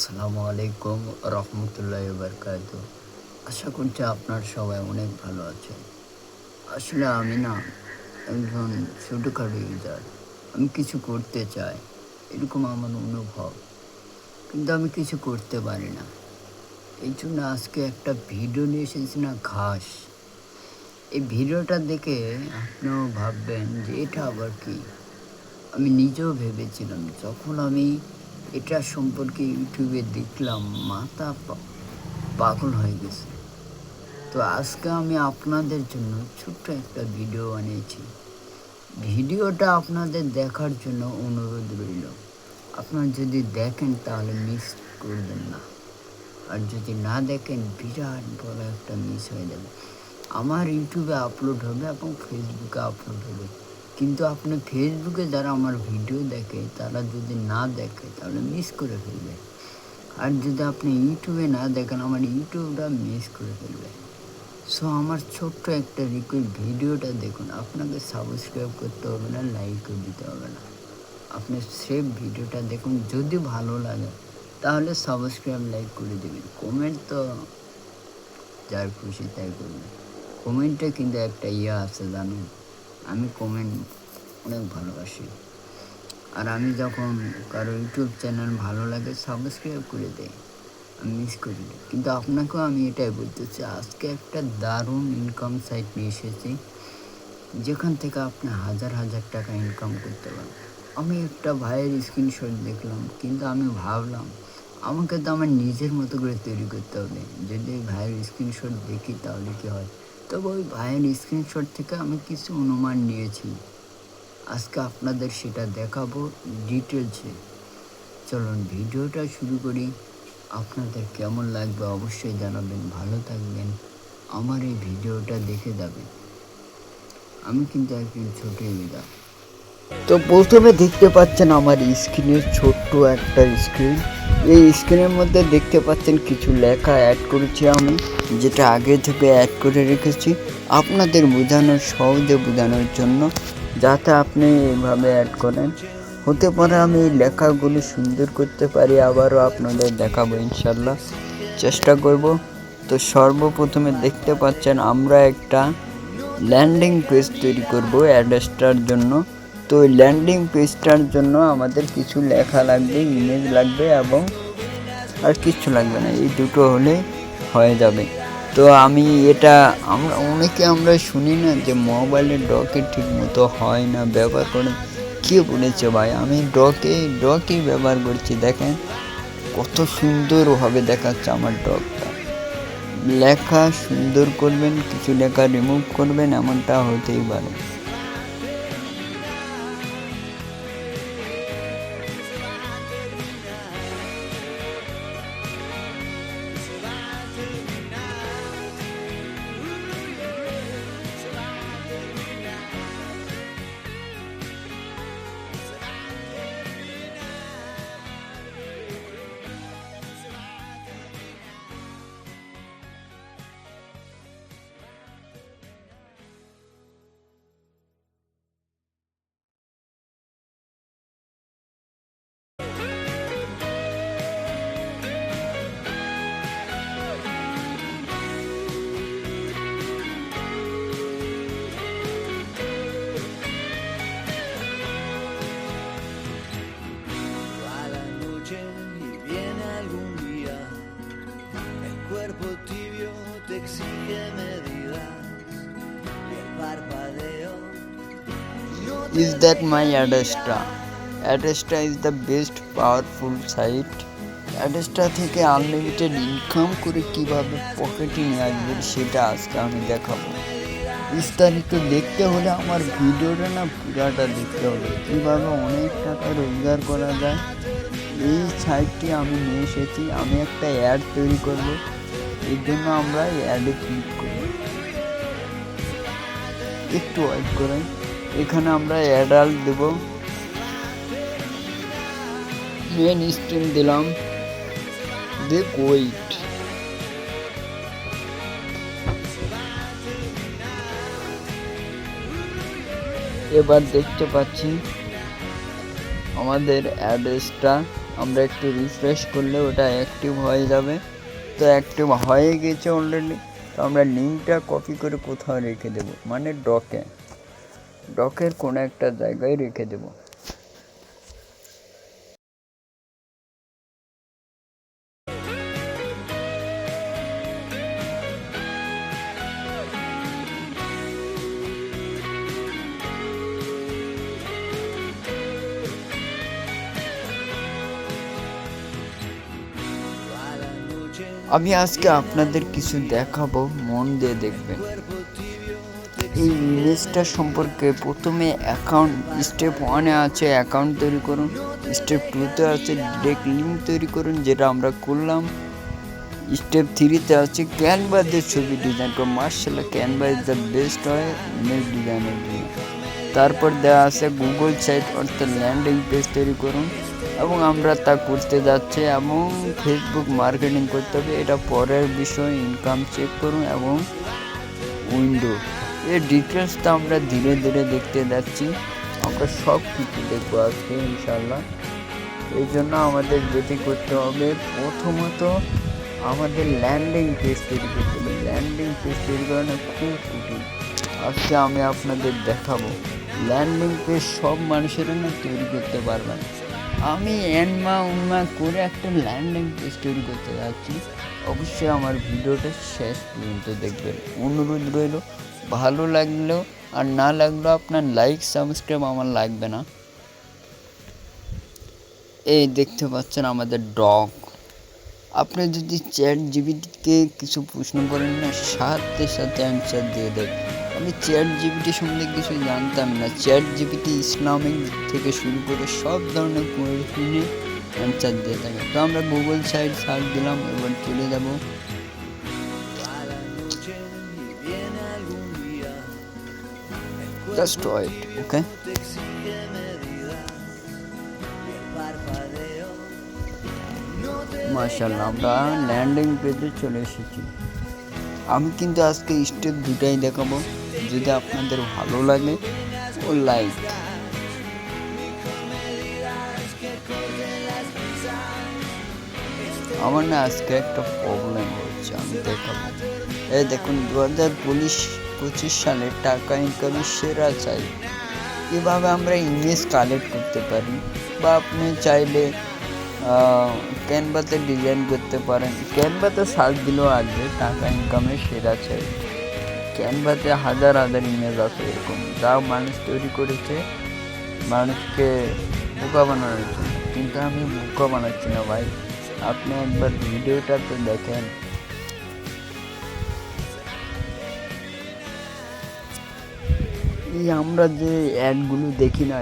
আসসালামু আলাইকুম রহমতুল্লাহি বারকাতুহু। আশা করছি আপনার সবাই অনেক ভালো আছেন। আসলে আমি না একজন ছোটোখাটো ইউজার। আমি কিছু করতে চাই, এরকম আমার অনুভব। কিন্তু আমি কিছু করতে পারি না। এই জন্য আজকে একটা ভিডিও নিয়ে এসেছি না, ঘাস। এই ভিডিওটা দেখে আপনিও ভাববেন যে এটা আবার কি? আমি নিজেও ভেবেছিলাম যখন আমি এটা সম্পর্কে ইউটিউবে দেখলাম, মাথা পাগল হয়ে গেছে। তো আজকে আমি আপনাদের জন্য ছোট্ট একটা ভিডিও বানিয়েছি। ভিডিওটা আপনাদের দেখার জন্য অনুরোধ রইল। আপনারা যদি দেখেন তাহলে মিস করবেন না, আর যদি না দেখেন বিরাট বড় একটা মিস হয়ে যাবে। আমার ইউটিউবে আপলোড হবে এবং ফেসবুকে আপলোড হবে, কিন্তু আপনি ফেসবুকে যারা আমার ভিডিও দেখে তারা যদি না দেখে তাহলে মিস করে ফেলবে। আর যদি আপনি ইউটিউবে না দেখেন, আমার ইউটিউবটা মিস করে ফেলবে। সো আমার ছোট্ট একটা রিকোয়েস্ট, ভিডিওটা দেখুন। আপনাকে সাবস্ক্রাইব করতে হবে না, লাইকও দিতে হবে না। আপনি সেভ ভিডিওটা দেখুন, যদি ভালো লাগে তাহলে সাবস্ক্রাইব লাইক করে দেবেন। কমেন্ট তো যার খুশি তাই করবেন। কমেন্টে কিন্তু একটা আছে জানুন, আমি কমেন্ট অনেক ভালোবাসি। আর আমি যখন কারো ইউটিউব চ্যানেল ভালো লাগে সাবস্ক্রাইব করে দেই, আমি মিস করি না। কিন্তু আপনাকেও আমি এটাই বলতে চাই, আজকে একটা দারুণ ইনকাম সাইট নিয়ে এসেছি, যেখান থেকে আপনি হাজার হাজার টাকা ইনকাম করতে পারেন। আমি একটা ভাইয়ের স্ক্রিনশট দেখলাম, কিন্তু আমি ভাবলাম আমাকে তো আমার নিজের মতো করে তৈরি করতে হবে। যদি ওই ভাইয়ের স্ক্রিনশট দেখি তাহলে কি হয়? তবে ওই ভাইয়ের স্ক্রিনশট থেকে আমি কিছু অনুমান নিয়েছি, আজকে আপনাদের সেটা দেখাবো ডিটেলসে। চলুন ভিডিওটা শুরু করি। আপনাদের কেমন লাগবে অবশ্যই জানাবেন। ভালো থাকবেন, আমার এই ভিডিওটা দেখে যাবেন। আমি কিন্তু একজন ছোট ইউজার। তো প্রথমে দেখতে পাচ্ছেন আমার স্ক্রিনের ছোট্ট একটা স্ক্রিন। এই স্ক্রিনের মধ্যে দেখতে পাচ্ছেন কিছু লেখা অ্যাড করেছি আমি, যেটা আগে থেকে অ্যাড করে রেখেছি আপনাদের বোঝানোর, সহজে বোঝানোর জন্য, যাতে আপনি এভাবে অ্যাড করেন। হতে পারে আমি এই লেখাগুলো সুন্দর করতে পারি, আবারও আপনাদের দেখাবো ইনশাল্লাহ, চেষ্টা করব। তো সর্বপ্রথমে দেখতে পাচ্ছেন আমরা একটা ল্যান্ডিং পেজ তৈরি করব অ্যাড্রেসটার জন্য। তো ওই ল্যান্ডিং পেজটার জন্য আমাদের কিছু লেখা লাগবে, ইমেজ লাগবে, এবং আর কিছু লাগবে না, এই দুটো হলে হয়ে যাবে। তো আমি এটা আমরা শুনি না যে মোবাইলের ডকে ঠিক মতো হয় না ব্যবহার করে। কে বলেছে ভাই? আমি ডকেই ব্যবহার করছি, দেখেন কত সুন্দরভাবে দেখাচ্ছে আমার ডকটা। লেখা সুন্দর করবেন, কিছু লেখা রিমুভ করবেন, এমনটা হতেই পারে। Is that my Adestra? Adestra is the best powerful site. Adestra থেকে আনলিমিটেড ইনকাম করে কিভাবে পকেটে নিয়ে আসবেন সেটা আজকে আমি দেখাবো। বিস্তারিত দেখতে হলে আমার ভিডিওটা না পুরাটা দেখতে হবে, কীভাবে অনেক টাকা রোজগার করা যায়। এই সাইটটি আমি নিয়ে এসেছি, আমি একটা অ্যাড তৈরি করব, এর জন্য আমরা অ্যাডে ক্লিক করব। একটু ওয়েট করেন, এখানে আমরা অ্যাডাল দেব, মেন স্ট্রিম দিলাম, দেখ ওয়েট। এবার দেখতে পাচ্ছি আমাদের অ্যাড্রেসটা আমরা একটু রিফ্রেশ করলে ওটা অ্যাক্টিভ হয়ে যাবে। তো অ্যাক্টিভ হয়ে গেছে অলরেডি। তো আমরা লিঙ্কটা কপি করে কোথাও রেখে দেব, মানে ডকের কোনো একটা জায়গায় রেখে দেব। আমি আজকে আপনাদের কিছু দেখাবো, মন দিয়ে দেখবেন। এই ইমেজটা সম্পর্কে প্রথমে অ্যাকাউন্ট স্টেপ 1-এ আছে অ্যাকাউন্ট তৈরি করুন, স্টেপ 2-তে আছে ডিরেক্ট লিঙ্ক তৈরি করুন, যেটা আমরা করলাম। স্টেপ 3-তে আছে ক্যানভা দিয়ে ছবি ডিজাইন করুন। মার্শাল্লাহ, ক্যানভা ইজ দ্য বেস্ট হয় ইমেজ ডিজাইনের জন্য। তারপর দেওয়া আছে গুগল সাইট অর্থাৎ ল্যান্ডিং পেজ তৈরি করুন, এবং আমরা তা করতে যাচ্ছি। এবং ফেসবুক মার্কেটিং করতে হবে, এটা পরের বিষয়। ইনকাম চেক করুন এবং উইন্ডো এর ডিটেলসটা আমরা ধীরে ধীরে দেখতে যাচ্ছি। আমরা সব কিছু দেখবো আজকে ইনশাল্লাহ। এই জন্য আমাদের যেটি করতে হবে, প্রথমত আমাদের ল্যান্ডিং পেজ তৈরি করতে হবে। ল্যান্ডিং পেজ তৈরি করানো খুব কঠিন। আজকে আমি আপনাদের দেখাবো। ল্যান্ডিং পেজ সব মানুষেরা না তৈরি করতে পারবে না। আমি উন্মা করে একটা ল্যান্ডিং পেজ তৈরি করতে যাচ্ছি। অবশ্যই আমার ভিডিওটা শেষ পর্যন্ত দেখবেন, অনুরোধ রইল। ভালো লাগলেও আর না লাগলেও আপনার লাইক সাবস্ক্রাইব আমার লাগবে না। এই দেখতে পাচ্ছেন আমাদের ডক। আপনি যদি চ্যাট জিপিটিকে কিছু প্রশ্ন করেন না, সাথে সাথে অ্যান্সার দিয়ে দেয়। আমি চ্যাট জিপিটি সম্বন্ধে কিছু জানতাম না। চ্যাট জিপিটি ইসলামিক থেকে শুরু করে সব ধরনের কোয়েশ্চেনে অ্যান্সার দিয়ে থাকে। তো আমরা গুগল সাইট সার্চ দিলাম, এবার চলে যাব। জাস্ট ওয়েট, ওকে। মাশাআল্লাহ, আমরা ল্যান্ডিং পেজে চলে এসেছি। আমি কিন্তু আজকে স্টেপ 2টাই দেখাবো। যদি আপনাদের ভালো লাগে ও লাইক। আমার না আজকে একটা প্রবলেম হচ্ছে, আমি দেখাবো। এই দেখুন, 2025 সালে টাকা ইনকামের সেরা চাই। এভাবে আমরা ইমেজ কালেক্ট করতে পারি, বা আপনি চাইলে ক্যানভাতে ডিজাইন করতে পারেন। ক্যানভাতে সার্চ দিলেও আসবে টাকা ইনকামের সেরা চাই। ক্যানভাতে হাজার হাজার ইমেজ আছে এরকম, যা মানুষ তৈরি করেছে মানুষকে বোকা বানানোর জন্য। কিন্তু আমি বোকা বানাচ্ছি না ভাই, আপনি একবার ভিডিওটা তো দেখেন। এই আমরা যে অ্যাডগুলো দেখি না,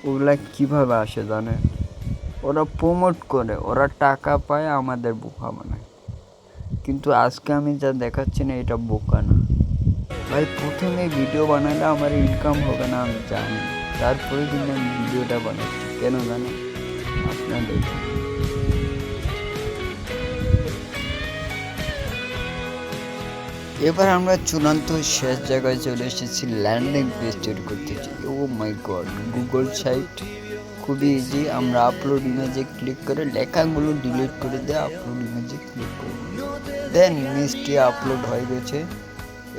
ওগুলা কীভাবে আসে জানেন? ওরা প্রমোট করে, ওরা টাকা পায়, আমাদের বোকা বানায়। কিন্তু আজকে আমি যা দেখাচ্ছি না, এটা বোকা না ভাই। প্রথমে ভিডিও বানালে আমার ইনকাম হবে না আমি জানি, তারপরে কিন্তু আমি ভিডিওটা বানাচ্ছি। কেন জানেন? আপনাদের এবার আমরা চূড়ান্ত শেষ জায়গায় চলে এসেছি, ল্যান্ডিং পেজ তৈরি করতেছি। ও মাই গড, গুগল সাইট খুবই ইজি। আমরা আপলোড ইমেজে ক্লিক করে লেখাগুলো ডিলিট করে দিয়ে আপলোড ইমেজে ক্লিক করব, দেন ইমেজটি আপলোড হয়ে গেছে।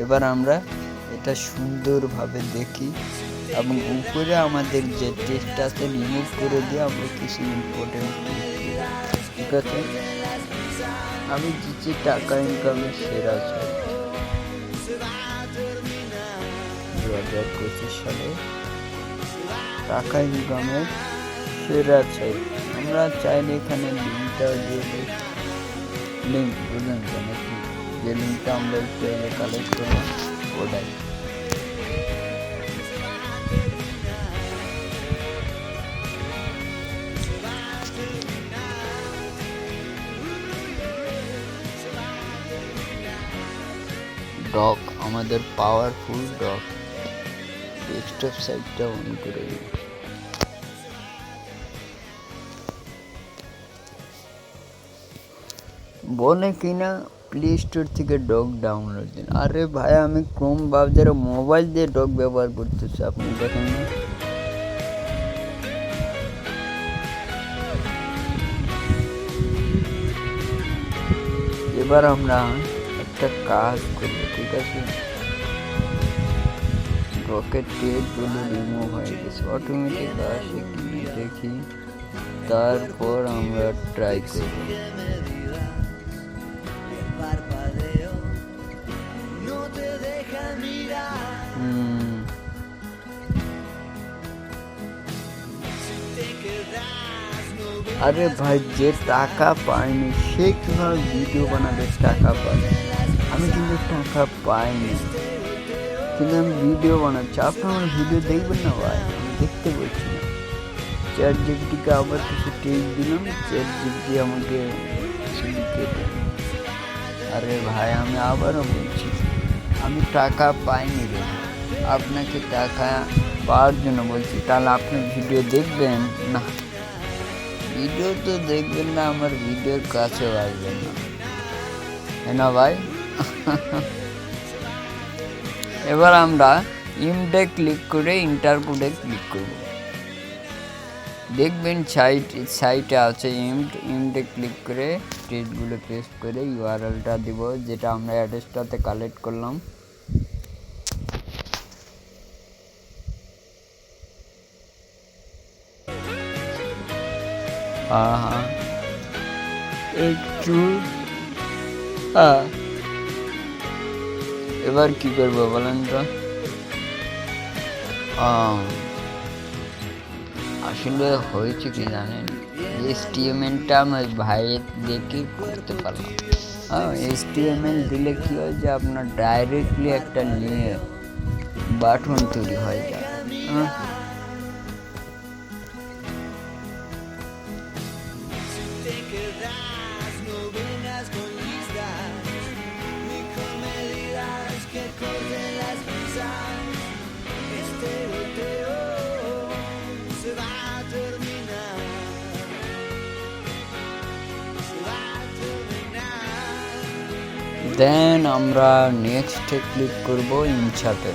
এবার আমরা এটা সুন্দরভাবে দেখি, এবং উপরে আমাদের যে টেক্সট আছে রিমুভ করে দিয়ে আমরা কিছু ইম্পর্টেন্ট ঠিক আছে। আমি দিচ্ছি টাকা ইনকামের সেরা সাইট 2025 সালে টাকা ইনকামের সেরা সাইট। আমরা চাইলে এখানে লিঙ্কটা দিয়ে দিই। লিঙ্ক বুঝলেন তো নাকি? যে লিঙ্কটা আমরা একটু কালেক্ট করলাম ওটাই। ডক, আমাদের পাওয়ারফুল ডক। ডেস্কটপ সাইটটা অন করে দিই। বলে কিনা প্লে স্টোর থেকে ডক ডাউনলোড দিন। আরে ভাই, আমি ক্রোম ব্রাউজারে মোবাইল দিয়ে ডক ব্যবহার করতেছি, আপনি দেখেন না? এবার আমরা একটা কাজ করব, ঠিক আছে? রকেট টেপগুলো রিমুভ হয়ে গেছে, অটোমেটিক আসে কি দেখি, তারপর আমরা ট্রাই করব। আরে ভাই, যে টাকা পায়নি সে কিভাবে ভিডিও বানাবে টাকা পায়? আমি কিন্তু টাকা পাইনি, কিন্তু আমি ভিডিও বানাচ্ছি। আপনি আমার ভিডিও দেখবেন না ভাই? আমি দেখতে বলছি না। চ্যাট জিপিটিকে আবার কিছু টিপ দিলাম, চ্যাট জিপিটি আমাকে কিছু লিখে দেয়। আরে ভাই, আমি আবারও বলছি, আমি টাকা পাইনি রে। আপনাকে টাকা পাওয়ার জন্য বলছি, তাহলে আপনি ভিডিও দেখবেন না? ভিডিও তো দেখবেন না, আমার ভিডিওর কাছেও আসবেন না, তাই না ভাই? এবার আমরা ইমডে ক্লিক করে ইন্টার কোডে ক্লিক করব। দেখবেন সাইটে আছে ইমডে ক্লিক করে টেক্সটগুলো পেস্ট করে ইউআরএলটা দিব, যেটা আমরা অ্যাড্রেসটাতে কালেক্ট করলাম। হ্যাঁ, একটু এবার কি করবো বলেন তো? আসলে হয়েছে কি জানেন, HTML-টা আমার ভাইয়ের দেখে করতে পারলাম। HTML দিলে কি হয় যে আপনার ডাইরেক্টলি একটা নিয়ে বাটন তৈরি হয়ে যায়। দেন আমরা নেক্সটে ক্লিক করব ইনসার্টে।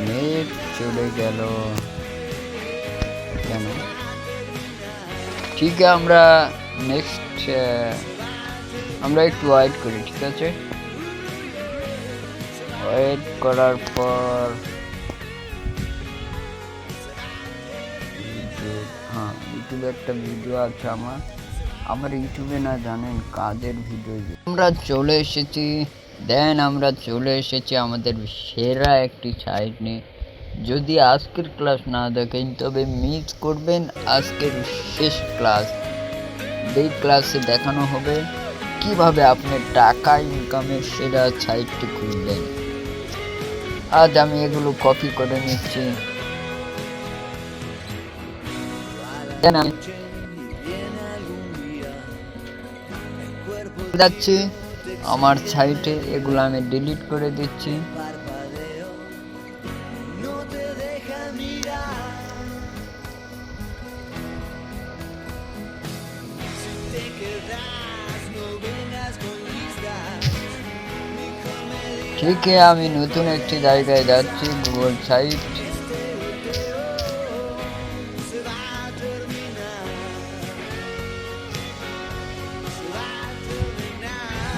নেট চলে গেল কেন? ঠিক আছে, আমরা নেক্সট আমরা একটু ওয়েট করি, ঠিক আছে? ওয়েট করার পর ইউটিউবে একটা ভিডিও আছে আমার ইউটিউবে না জানেন কাজের ভিডিও। আমরা চলে এসেছি, আমাদের সেরা একটি সাইট নিয়ে। যদি আজকের ক্লাস না দেখেন তবে মিস করবেন আজকের শেষ ক্লাস। এই ক্লাসে দেখানো হবে কিভাবে আপনি টাকা ইনকামের সেরা সাইটটি খুঁজবেন। আজ আমি এগুলো কপি করে নিচ্ছি। যাচ্ছি আমার সাইটে, এগুলো আমি ডিলিট করে দিচ্ছি। ঠিক আছে, আমি নতুন একটি জায়গায় যাচ্ছি, গুগল সাইট।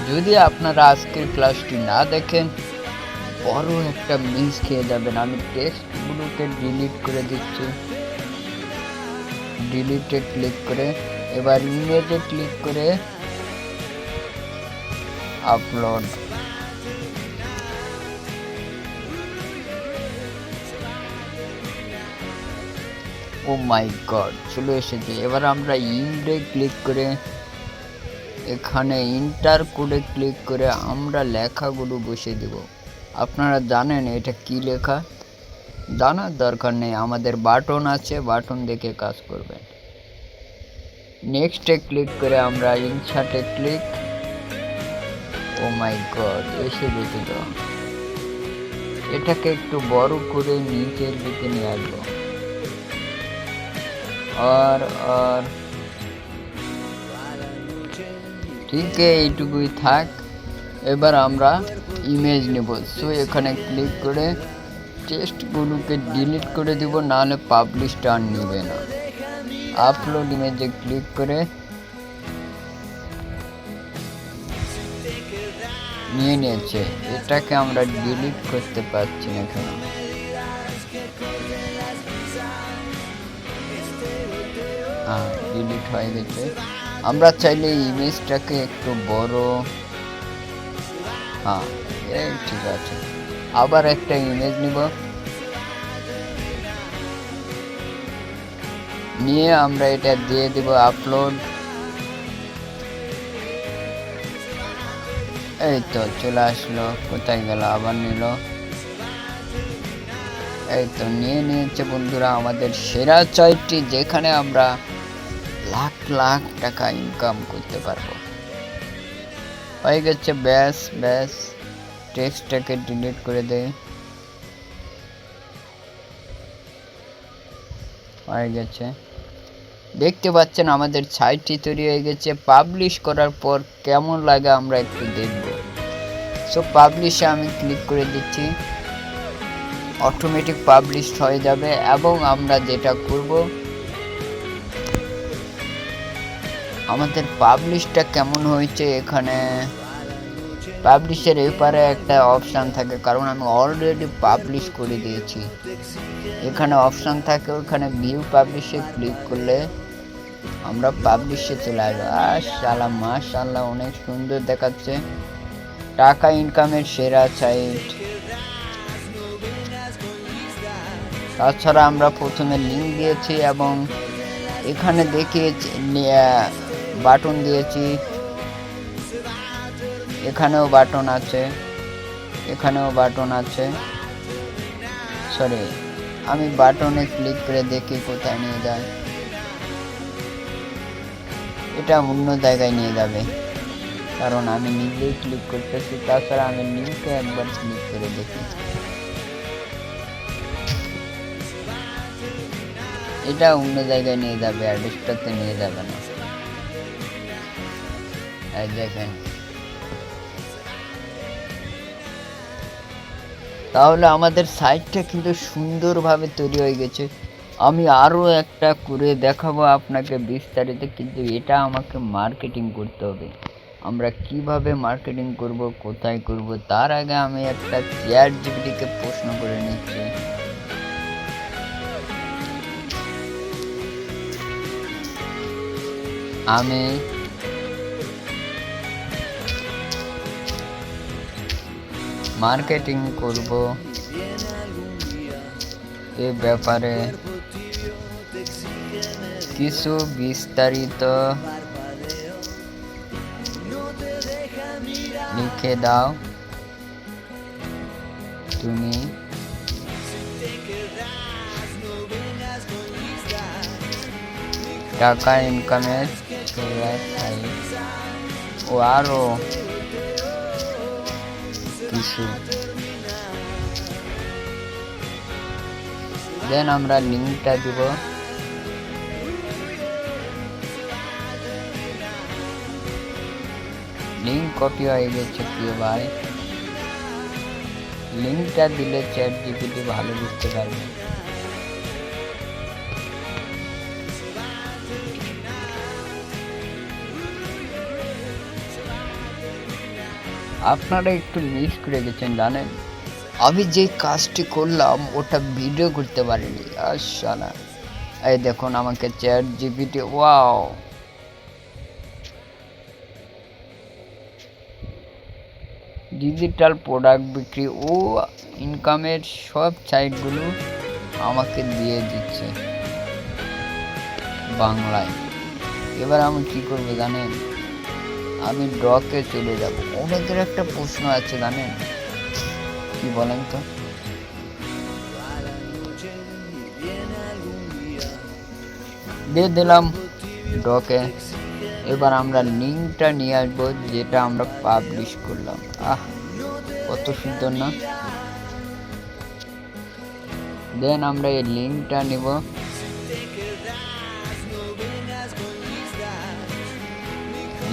যদি আপনারা আজকের ক্লাসটি না দেখেন বড় একটা মিস খেয়ে যাবেন। আমি টেক্সটগুলোকে ডিলিট করে দিচ্ছি, ডিলিটে ক্লিক করে এবার ইমেজে ক্লিক করে আপলোড। ও মাই গড, চলে এসেছে। এবার আমরা ইমডে ক্লিক করে এখানে ইন্টার কোডে ক্লিক করে আমরা লেখাগুলো বসিয়ে দেব। আপনারা জানেন এটা কি লেখা? জানার দরকার নেই, আমাদের বাটন আছে, বাটন দেখে কাজ করবেন। নেক্সটে ক্লিক করে আমরা ইনসার্টে ক্লিক। ও মাই গড, এসে গেছে তো। এটাকে একটু বড় করে নিচের দিকে নিয়ে আসবো। আর ঠিক আছে, এইটুকুই থাক। এবার আমরা ইমেজ নেব। সো এখানে ক্লিক করে টেক্সটগুলোকে ডিলিট করে দিব, নাহলে পাবলিশটা আর নেবে না। আপলোড ইমেজে ক্লিক করে নিয়ে নিয়েছে। এটাকে আমরা ডিলিট করতে পারছি না কেন? হ্যাঁ, ডিলিট হয়ে গেছে। আমরা চাইলে ইমেজটাকে একটু বড়, হ্যাঁ এই ঠিক আছে। আবার একটা ইমেজ নিব, নিয়ে আমরা এটা দিয়ে দিব আপলোড। এই তো চলে আসলো। কোথায় গেল? আবার নিল। এই তো নিয়ে নিয়েছে বন্ধুরা আমাদের সেরা চাইটটি, যেখানে আমরা লাখ লাখ টাকা ইনকাম করতে পারবো। হয়ে গেছে। ব্যাস ব্যাস, টেক্সটটাকে ডিলিট করে দেই। হয়ে গেছে। দেখতে পাচ্ছেন আমাদের সাইটটি তৈরি হয়ে গেছে। পাবলিশ করার পর কেমন লাগে আমরা একটু দেখব। সো পাবলিশে আমি ক্লিক করে দিচ্ছি, অটোমেটিক পাবলিশ হয়ে যাবে। এবং আমরা যেটা করব, আমাদের পাবলিশটা কেমন হয়েছে, এখানে পাবলিশের এপারে একটা অপশান থাকে, কারণ আমি অলরেডি পাবলিশ করে দিয়েছি। এখানে অপশান থাকে, ওখানে ভিউ পাবলিশে ক্লিক করলে আমরা পাবলিশে চলে আসবো। মাশাআল্লাহ মাশাআল্লাহ, অনেক সুন্দর দেখাচ্ছে। টাকা ইনকামের সেরা সাইট। তাছাড়া আমরা প্রথমে লিঙ্ক দিয়েছি এবং এখানে দেখিয়েছি বাটন দিয়েছি। এখানেও বাটন আছে, এখানেও বাটন আছে। সরি, আমি বাটনে ক্লিক করে দেখি কোথায় নিয়ে যায়। এটা অন্য জায়গায় নিয়ে যাবে, কারণ আমি নিজেই ক্লিক করতেছি। তাছাড়া আমি লিঙ্কে একবার ক্লিক করে দেখি। এটা অন্য জায়গায় নিয়ে যাবে, অ্যাড্রেসটাতে নিয়ে যাবে না। এই দেখেন, তাহলে আমাদের সাইটটা কিন্তু সুন্দরভাবে তৈরি হয়ে গেছে। আমি আরও একটা করে দেখাবো আপনাকে বিস্তারিত, কিন্তু এটা আমাকে মার্কেটিং করতে হবে। আমরা কিভাবে মার্কেটিং করব, কোথায় করব, তার আগে আমি একটা চ্যাটজিপিটিকে প্রশ্ন করে নিচ্ছি। আমি মার্কেটিং করব এ ব্যাপারে কিছু বিস্তারিত লিখে দাও। তুমি টাকা ইনকামের ও আরো কিছু। দেন আমরা লিঙ্কটা দিব। লিঙ্ক কপি হয়ে গেছে প্রিয় ভাই। লিঙ্কটা দিলে চ্যাটজিপিটি ভালো বুঝতে পারবে। আপনারা একটু মিস করে গেছেন জানেন, আমি যে কাজটি করলাম ওটা ভিডিও করতে পারিনি। আসলে এই দেখুন আমাকে চ্যাটজিপিটি, ওয়াও, ডিজিটাল প্রোডাক্ট বিক্রি ও ইনকামের সব সাইটগুলো আমাকে দিয়ে দিচ্ছে বাংলায়। এবার আমি কি করব জানেন, আমি ড্রকে চলে যাব। অনেকের একটা প্রশ্ন আছে জানেন, কি বলেন তো? দিয়ে দিলাম ড্রকে। এবার আমরা লিঙ্কটা নিয়ে আসবো যেটা আমরা পাবলিশ করলাম। কত সুন্দর না? দেন আমরা এই লিঙ্কটা নিব।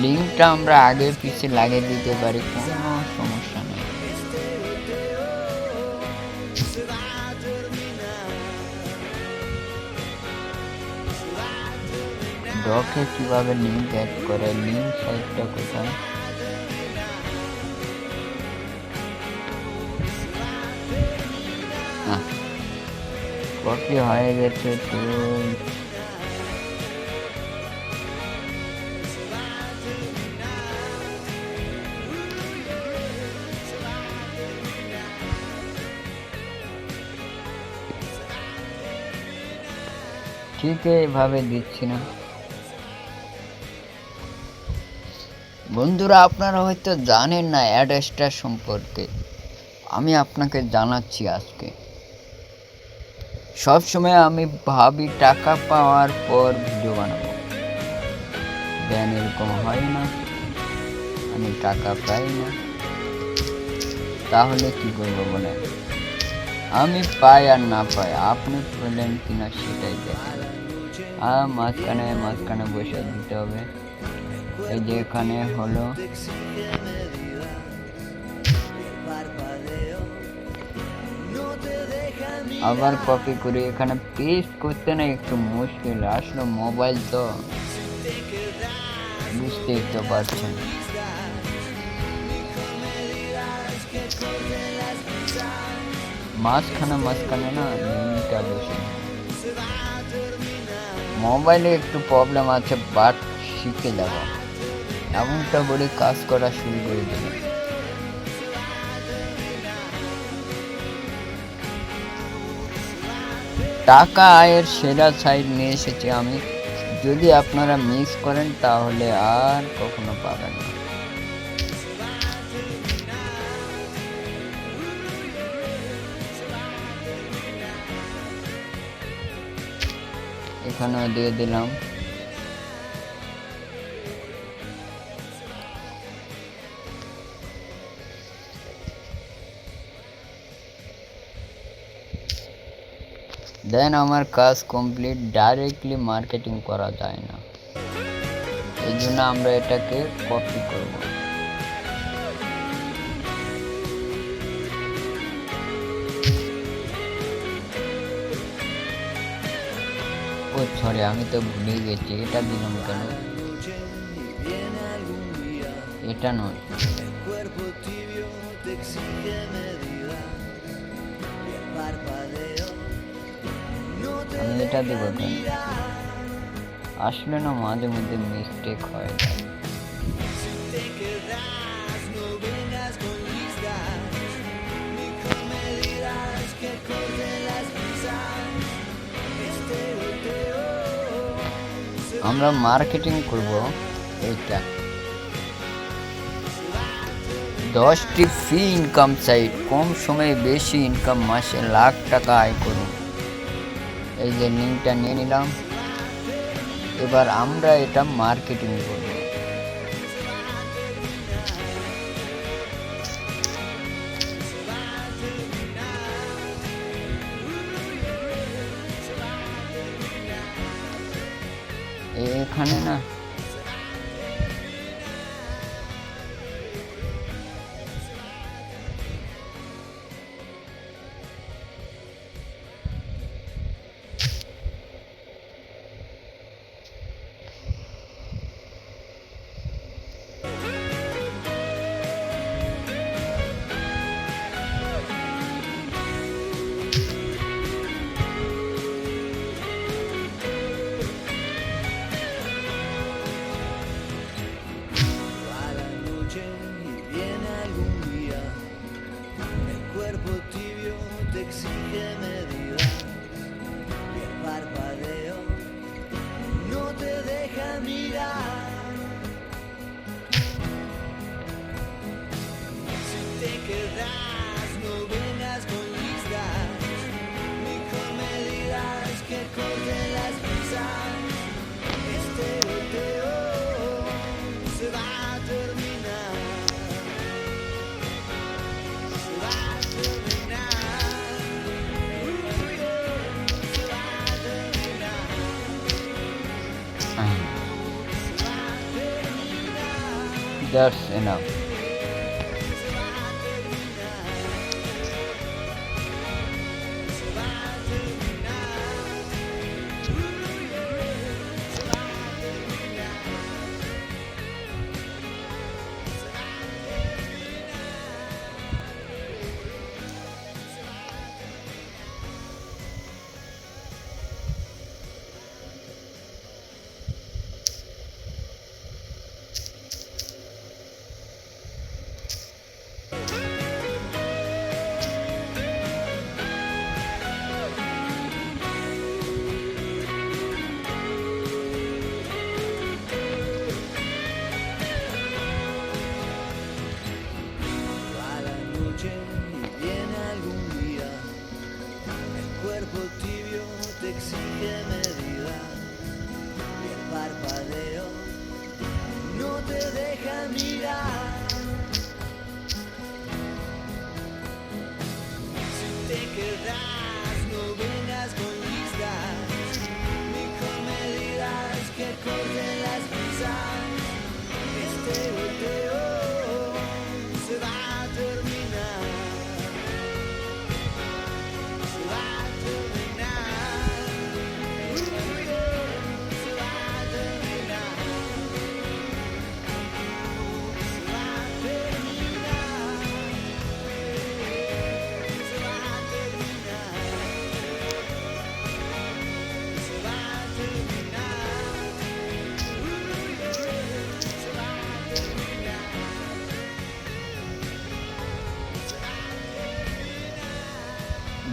লিঙ্কটা আমরা আগে পিছিয়ে লাগিয়ে দিতে পারি, কোনো সমস্যা নেই। ডকে কিভাবে লিঙ্ক অ্যাড করে, লিঙ্ক সাইটটা কোথায়? কফি হয়ে গেছে তো ঠিক এইভাবে দিচ্ছি না। বন্ধুরা, আপনারা হয়তো জানেন না অ্যাডস্টার সম্পর্কে, আমি আপনাকে জানাচ্ছি আজকে। সবসময় আমি ভাবি টাকা পাওয়ার পর ভিডিও বানাবো, দেন এরকম হয় না, আমি টাকা পাই না, তাহলে কি করবো বলেন? আমি পাই আর না পাই, আপনি পেলেন কিনা সেটাই দেখেন। মাঝখানে বসে দিতে হবে। এই যে এখানে হলো, আবার কপি করে এখানে পেস্ট করতে না একটু মুশকিল, আসলে মোবাইল তো বুঝতেই তো পারছেন। মাঝখানে না লিঙ্কটা বসে, মোবাইলে একটু প্রবলেম আছে, বাট শিখে যাব, এমনটা বলে কাজ করা শুরু করে দিল। টাকা আয়ের সেরা সাইট নিয়ে এসেছি আমি, যদি আপনারা মিস করেন তাহলে আর কখনো পাবেন না। এখানেও দিয়ে দিলাম। দেন আমার কাজ কমপ্লিট। ডাইরেক্টলি মার্কেটিং করা যায় না, এই জন্য আমরা এটাকে কপি করব। ও সরি, আমি তো ভুলে গেছি, এটা দিলাম কেন? এটা নয়, আমি এটা দেবো কেন? আসলে না মাঝে মধ্যে মিস্টেক হয়। আমরা মার্কেটিং করব এইটা, 10টি ফ্রি ইনকাম সাইট, কম সময়ে বেশি ইনকাম, মাসে লাখ টাকা আয় করুন। এই যে লিঙ্কটা নিয়ে নিলাম, এবার আমরা এটা মার্কেটিং করব। এখানে না that's enough.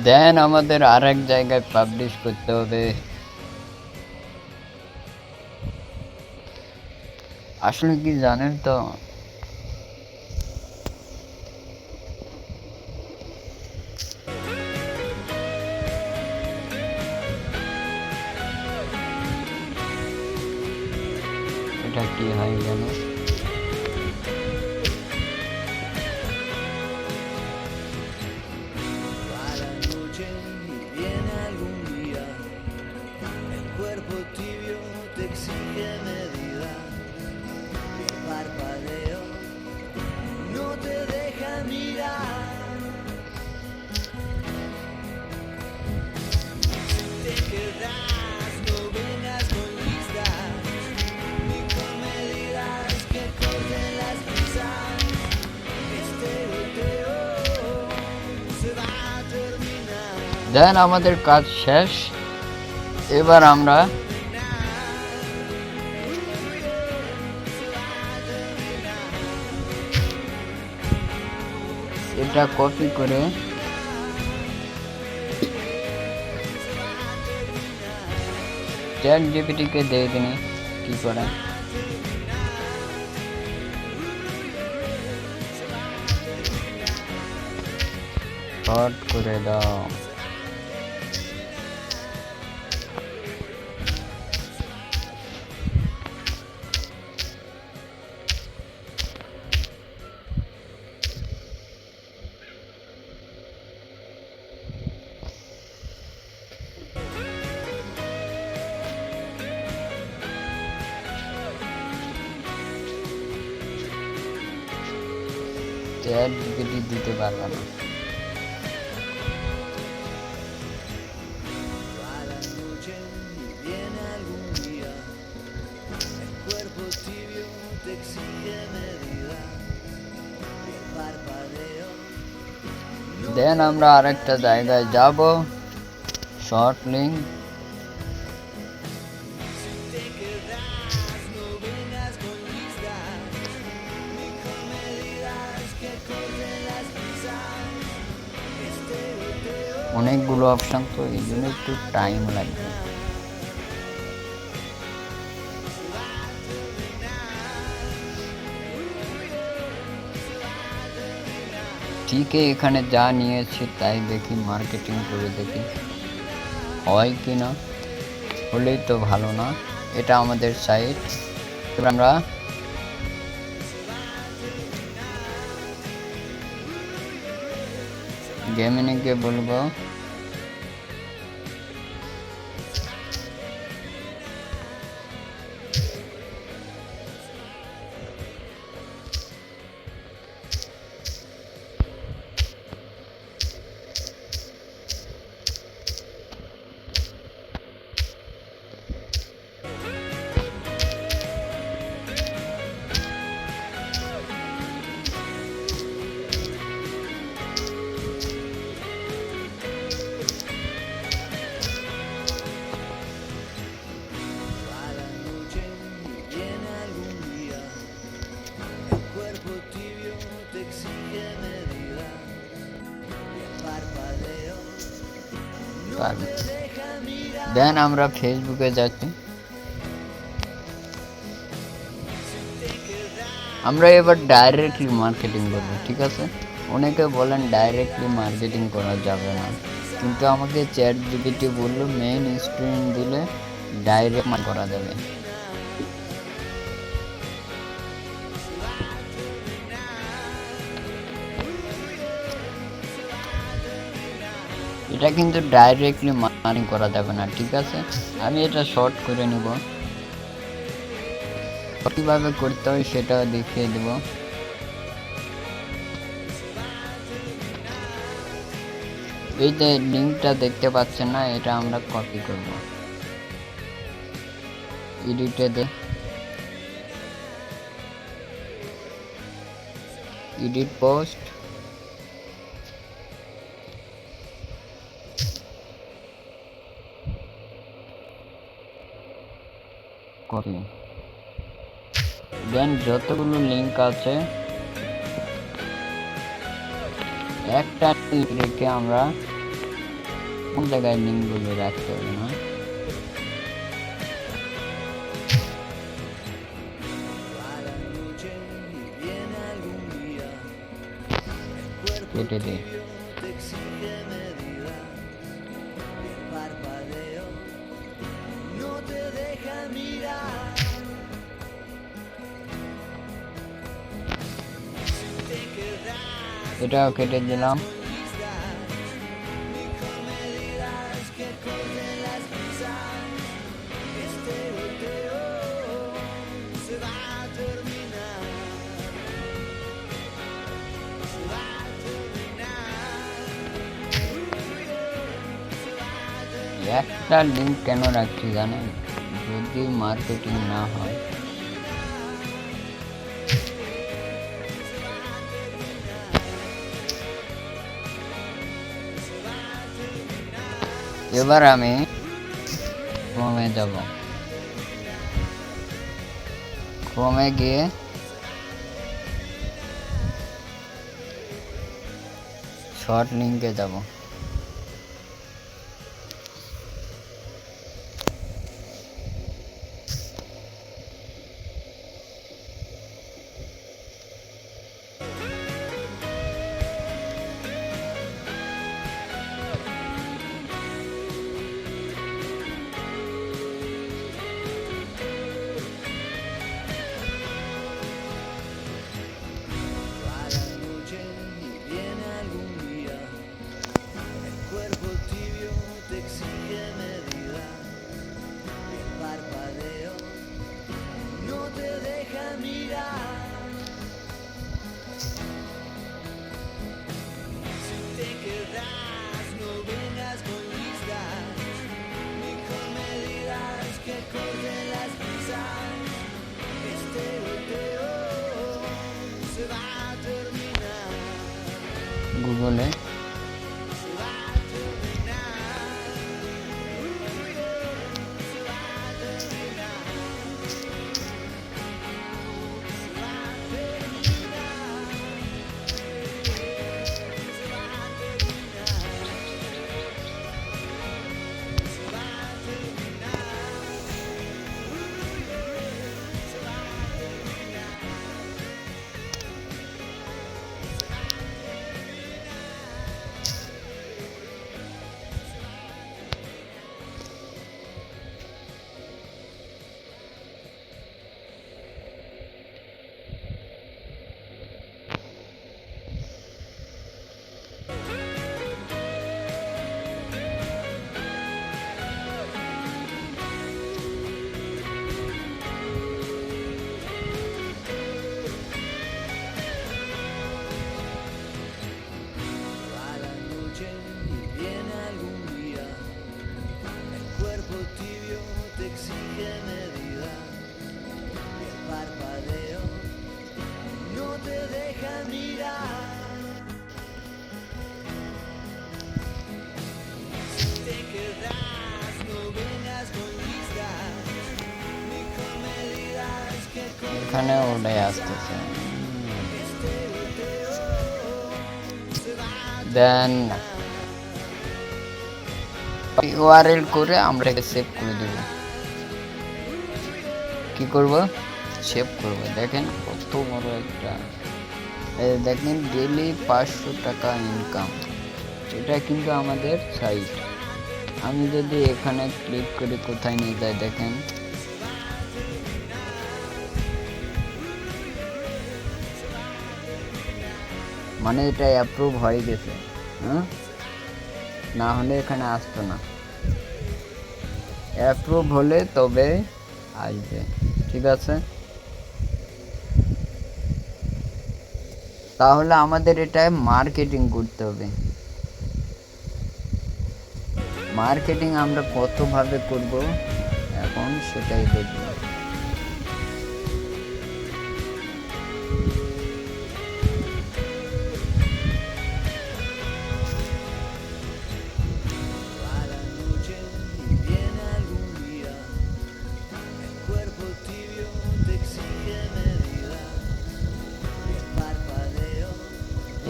দেন আমাদের আরেক জায়গায় পাবলিশ করতে হবে। আসলে কি জানেন তো, এটা কি হয় জানো, দেন আমাদের কাজ শেষ। এবার আমরা এটা কপি করে ChatGPT কে দিয়ে দিন কি করে। শর্ট করে দাও। ChatGPT দিতে পারবে না। দেন আমরা আরেকটা জায়গায় যাব, শর্ট লিঙ্ক। অনেকগুলো অপশন তো এই জন্য একটু টাইম লাগবে। ঠিক এখানে যা নিয়েছি তাই দেখি, মার্কেটিং করে দেখি হয় কি না। হলেই তো ভালো না। এটা আমাদের সাইট। এবার আমরা গেমিংকে বলবো দেন আমরা ফেসবুকে যাচ্ছি। আমরা এবার ডাইরেক্টলি মার্কেটিং করবো, ঠিক আছে। অনেকে বলেন ডাইরেক্টলি মার্কেটিং করা যাবে না, কিন্তু আমাকে ChatGPT বললো মেইন স্ক্রিন দিলে ডাইরেক্ট করা যাবে। এটা কিন্তু ডাইরেক্টলি মার্কেটিং করা যাবে না, ঠিক আছে। আমি এটা শর্ট করে নিব, কিভাবে করতে হয় সেটা দেখিয়ে দেব। এই যে লিঙ্কটা দেখতে পাচ্ছেন না, এটা আমরা কপি করব, এডিটে দে, এডিট পোস্ট, কপি। দেন যতগুলো লিঙ্ক আছে একটা রেখে আমরা কোন জায়গায় লিঙ্কগুলো রাখতে হবে না? কেটে দে। এটাও কেটে দিলাম। একটা লিঙ্ক কেন রাখছি জানেন? যদি মার্কেটিং না হয়, এবার আমি ক্রোমে যাব। ক্রোমে গিয়ে শর্ট লিঙ্কে যাব। গুগলে এখানে ওটাই আসতেছে। দেন ইউআরএল করে আমরা সেভ করে দেব। কি করব? সেভ করব। দেখেন কত বড় একটা, দেখেন ডেইলি 500 টাকা ইনকাম। এটা কিন্তু আমাদের সাইট। আমি যদি এখানে ক্লিক করে কোথায় নিয়ে যাই, দেখেন মানে এটা অ্যাপ্রুভ হয়ে গেছে। না হলে এখানে আসতো না। অ্যাপ্রুভ হলে তবে আসবে। ঠিক আছে, তাহলে আমাদের এটা মার্কেটিং করতে হবে। মার্কেটিং আমরা কতভাবে করব এখন সেটাই দেখব।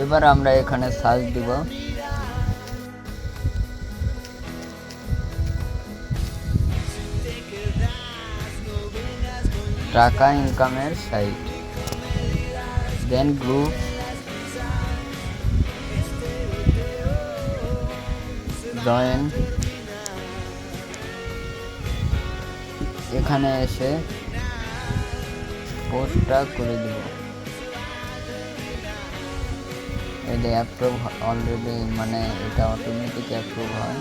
এবার আমরা এখানে সার্চ দিব। টাকা ইনকামের সাইট, দেন গ্রুপ, জয়েন, এখানে এসে পোস্টটা করে দিব। এটা অ্যাপ্রুভ অলরেডি, মানে এটা অটোমেটিক অ্যাপ্রুভ হয়।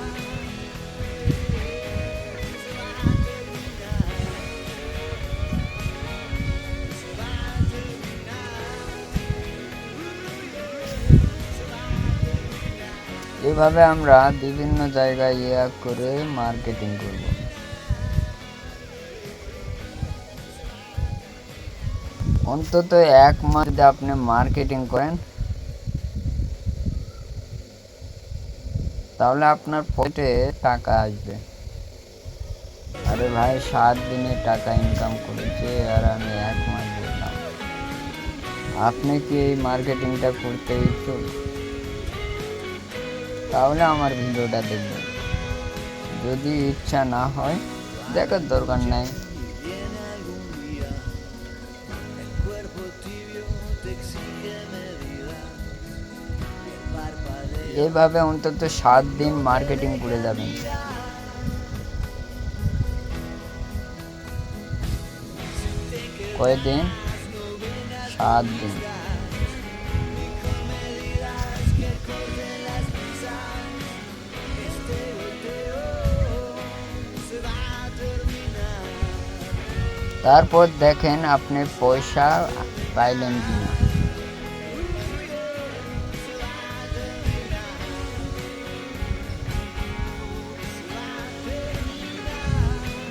এভাবে আমরা বিভিন্ন জায়গায় করে মার্কেটিং করব। অন্তত 1 মাস যদি আপনি মার্কেটিং করেন তাহলে আপনার পকেটে টাকা আসবে। আরে ভাই 7 দিনে টাকা ইনকাম করেছে আর আমি 1 মাস বললাম। আপনি কি এই মার্কেটিংটা করতে ইচ্ছুক? তাহলে আমার ভিডিওটা দেখবেন। যদি ইচ্ছা না হয় দেখার দরকার নাই। এভাবে অন্তত 7 দিন মার্কেটিং করে যাবেন। কয়দিন? 7 দিন। তারপর দেখেন আপনি পয়সা পাইলেন কিনা।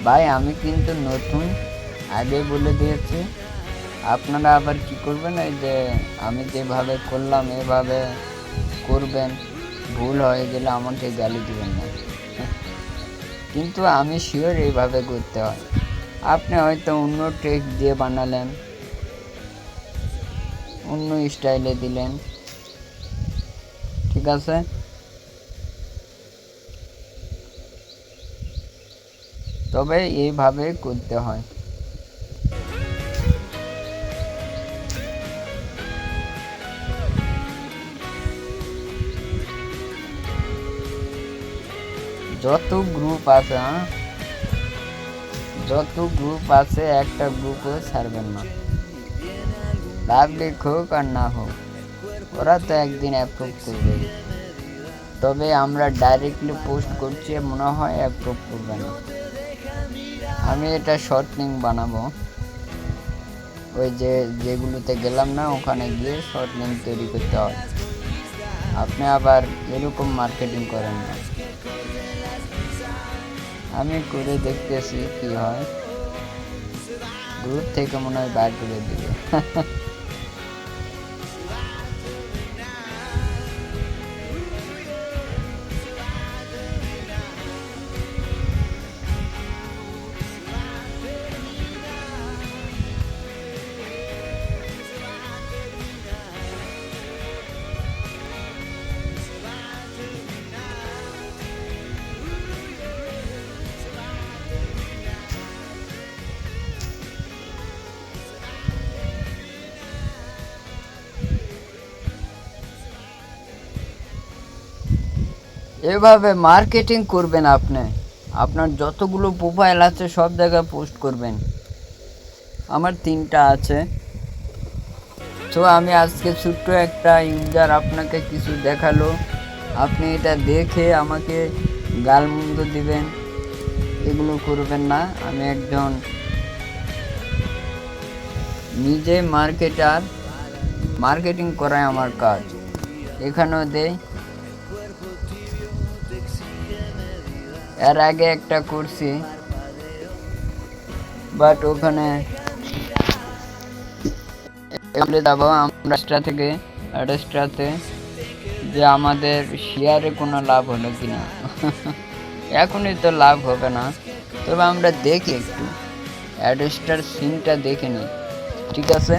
ভাই আমি কিন্তু নতুন, আগে বলে দিয়েছি। আপনারা আবার কি করবেন, এই যে আমি যেভাবে করলাম এভাবে করবেন। ভুল হয়ে গেলে আমাকে গালি দিবেন না, কিন্তু আমি শিওর এইভাবে করতে হয়। আপনি হয়তো অন্য ট্রিক দিয়ে বানালেন, অন্য স্টাইলে দিলেন, ঠিক আছে। তবে এইভাবে করতে হয়। যত গ্রুপ আছে, যত গ্রুপ আছে একটা গ্রুপও ছাড়বেন না। পাবলিক হোক আর না হোক, ওরা তো একদিন অ্যাপ্রুভ করবে। তবে আমরা ডাইরেক্টলি পোস্ট করছি মনে হয় অ্যাপ্রুভ করবে না। আমি এটা শর্ট লিঙ্ক বানাবো, ওই যেগুলোতে গেলাম না ওখানে গিয়ে শর্ট লিঙ্ক তৈরি করতে হয়। আপনি আবার এরকম মার্কেটিং করেন না। আমি করে দেখতেছি কি হয়। গ্রুপ থেকে মনে হয় বাইর করে দিবে। এভাবে মার্কেটিং করবেন আপনি। আপনার যতগুলো প্রোফাইল আছে সব জায়গায় পোস্ট করবেন। আমার 3টা আছে। তো আমি আজকে ছোট্ট একটা ইউজার আপনাকে কিছু দেখালো, আপনি এটা দেখে আমাকে গালমন্দ দিবেন, এগুলো করবেন না। আমি একজন নিজে মার্কেটার, মার্কেটিং করাই আমার কাজ। এখানেও দেই, এর আগে একটা করছি, বাট ওখানে যাবো আমরা থেকে অ্যাডস্ট্রাতে যে আমাদের শেয়ারে কোনো লাভ হলো কিনা। এখনই তো লাভ হবে না, তবে আমরা দেখি একটু অ্যাডস্টার সিনটা দেখে নিই, ঠিক আছে।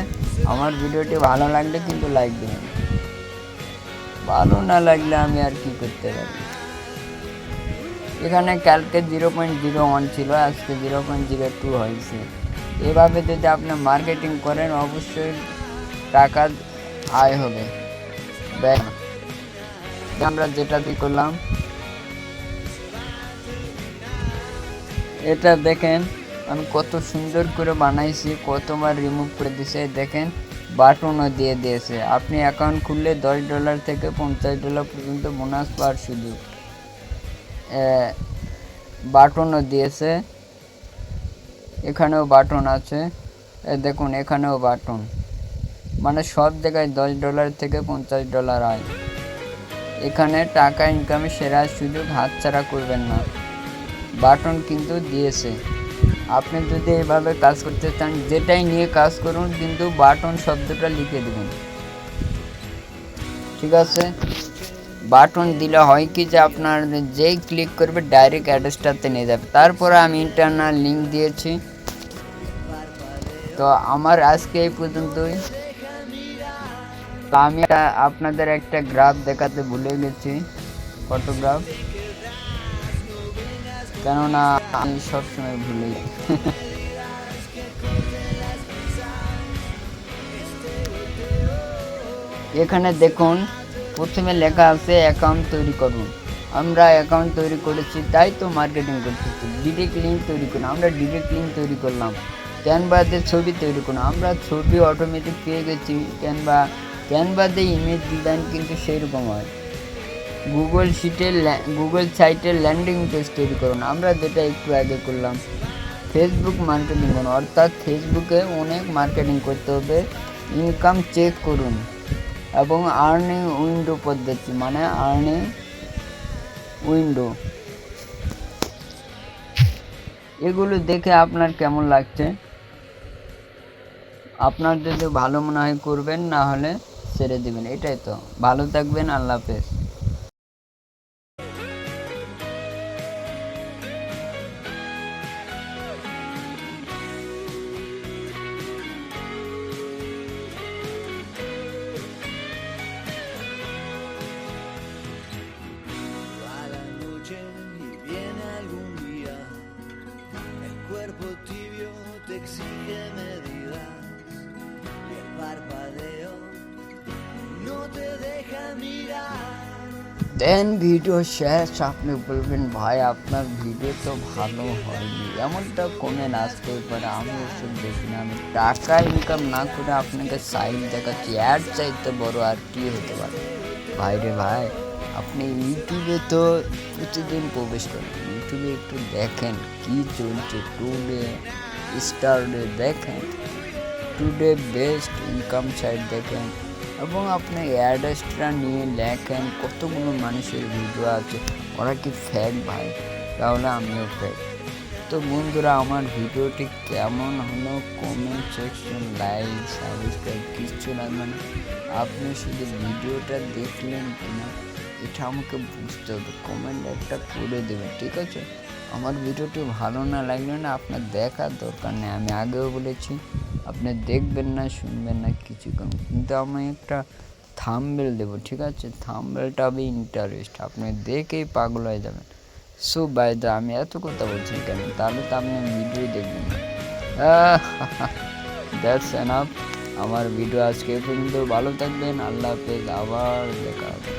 আমার ভিডিওটি ভালো লাগলে কিন্তু লাইক দিবেন, ভালো না লাগলে আমি আর কি করতে পারি। এখানে কালকে 0.01 ছিল, আজকে 0.02 হয়েছে। এভাবে যদি আপনি মার্কেটিং করেন অবশ্যই টাকা আয় হবে। আমরা যেটা দিয়ে করলাম এটা দেখেন আমি কত সুন্দর করে বানাইছি, কতবার রিমুভ করে দিছে। দেখেন বাটনও দিয়ে দিয়েছে, আপনি অ্যাকাউন্ট খুললে $10 থেকে $50 পর্যন্ত বোনাস পাওয়ার সুযোগ। বাটনও দিয়েছে, এখানেও বাটন আছে, দেখুন এখানেও বাটন, মানে সব জায়গায় $10 থেকে $50 আয়। এখানে টাকা ইনকামের সেরা সুযোগ, হাতছাড়া করবেন না। বাটন কিন্তু দিয়েছে, আপনি যদি এইভাবে কাজ করতে চান যেটাই নিয়ে কাজ করুন কিন্তু বাটন শব্দটা লিখে দেবেন, ঠিক আছে? বাটন দিলে হয় কি যে আপনার যেই ক্লিক করবে ডাইরেক্ট অ্যাড্রেসটাতে নিয়ে যাবে। তারপরে আমি ইন্টারনাল লিঙ্ক দিয়েছি। তো আমার আজকে এই পর্যন্তই। তো আমি আপনাদের একটা গ্রাফ দেখাতে ভুলে গেছি, ফটোগ্রাফ, কেননা আমি সবসময় ভুলে যাই। এখানে দেখুন প্রথমে লেখা আছে অ্যাকাউন্ট তৈরি করুন। আমরা অ্যাকাউন্ট তৈরি করেছি, তাই তো মার্কেটিং করতেছি। ডিরেক্ট লিঙ্ক তৈরি করুন, আমরা ডিরেক্ট লিঙ্ক তৈরি করলাম। ক্যানভাতে ছবি তৈরি করুন, আমরা ছবি অটোমেটিক পেয়ে গেছি। ক্যানভাতে ইমেজ ডিজাইন কিন্তু সেই রকম হয়। গুগল সাইটের ল্যান্ডিং পেজ তৈরি করুন, আমরা যেটা একটু আগে করলাম। ফেসবুক মার্কেটিং করুন, অর্থাৎ ফেসবুকে অনেক মার্কেটিং করতে হবে। ইনকাম চেক করুন এবং আর্নিং উইন্ডো পদ্ধতি, মানে আর্নিং উইন্ডো, এগুলো দেখে আপনার কেমন লাগছে? আপনার যদি ভালো মনে হয় করবেন, না হলে ছেড়ে দিবেন। এটাই তো। ভালো থাকবেন, আল্লাহ হাফেজ। Cuerpo tibio te exige medidas y el parpadeo no te deja mirar. দেন ভিডিও শেষ আপনি বলবেন ভাই আপনার ভিডিও তো ভালো হয়নি, এমনটা কমেন্ট আসতেই পারে। আমি ওসব দেখি না, আমি টাকা ইনকাম না করে আপনাকে সাইড দেখাচ্ছি। অ্যাড চাইতে বড় আর কি হতে পারে ভাই রে ভাই। আপনি ইউটিউবে তো প্রতিদিন প্রবেশ করেন, ইউটিউবে একটু দেখেন কি চলছে। টুডে স্টারডে দেখেন, টুডে বেস্ট ইনকাম সাইট দেখেন, এবং আপনি অ্যাড্রেসটা নিয়ে লেখেন। কতগুলো মানুষের ভিডিও আছে, ওরা কি ফেক ভাই? তাহলে আমিও ফেক। তো বন্ধুরা আমার ভিডিওটি কেমন হলো কমেন্ট সেকশন, লাইক, সাবস্ক্রাইব কিচ্ছু লাগবে না। আপনি শুধু ভিডিওটা দেখলেন কিনা এটা আমাকে বুঝতে হবে, কমেন্ট একটা করে দেবেন, ঠিক আছে? আমার ভিডিওটি ভালো না লাগলে না আপনার দেখার দরকার নেই। আমি আগেও বলেছি আপনি দেখবেন না, শুনবেন না, কিছু কম, কিন্তু আমি একটা থাম্বনেল দেবো, ঠিক আছে? থাম্বনেলটা হবে ইন্টারেস্ট, আপনি দেখেই পাগল হয়ে যাবেন। সো বাই দা, আমি এত কথা বলছি কেন? তাহলে তো আপনি ভিডিওই দেখবেন না। That's enough. আমার ভিডিও আজকে পর্যন্ত। ভালো থাকবেন, আল্লাহ হাফেজ, আবার দেখা হবে।